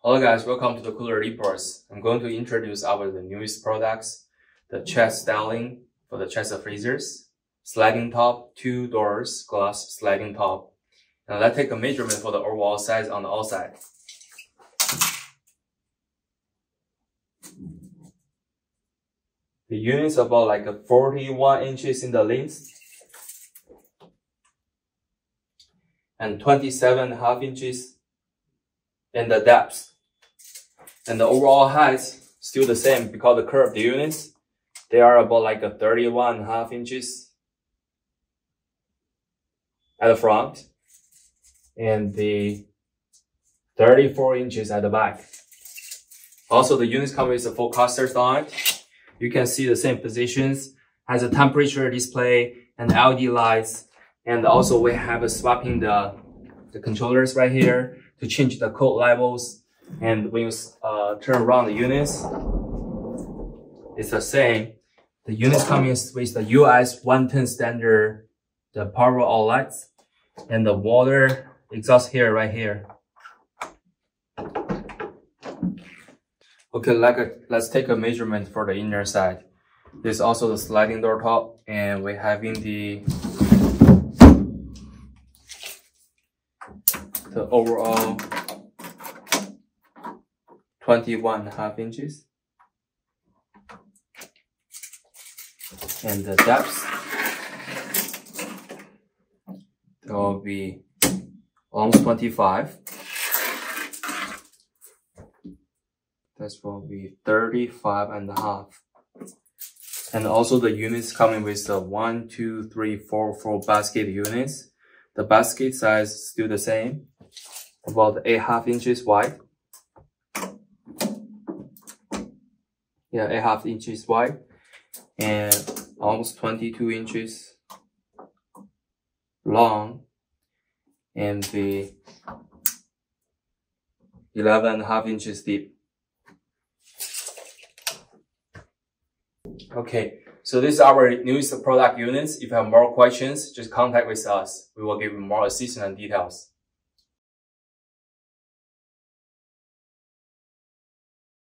Hello guys, welcome to the Cooler Reports. I'm going to introduce the newest products, the chest styling for the chest freezers, sliding top, 2 doors, glass sliding top. Now let's take a measurement for the overall size on the outside. The unit is about like 41 inches in the length and 27.5 inches in the depth. And the overall height still the same because the curved units, they are about like 31.5 inches at the front and the 34 inches at the back. Also, the units come with the full clusters on it. You can see the same positions, has a temperature display and LED lights. And also we have a swapping the controllers right here to change the cold levels. And when you turn around the units, it's the same. The units come with the US 110 standard, the power outlets, and the water exhaust here, right here. Okay, let's take a measurement for the inner side. There's also the sliding door top, and we're having the overall 21.5 inches. And the depth, that will be almost 25. That will be 35.5. And also the units coming with the 1, 2, 3, 4 basket units. The basket size is still the same, about 8.5 inches wide. Yeah, 8.5 inches wide and almost 22 inches long, and the 11.5 inches deep. Okay, so this is our newest product units. If you have more questions, just contact with us. We will give you more assistance and details.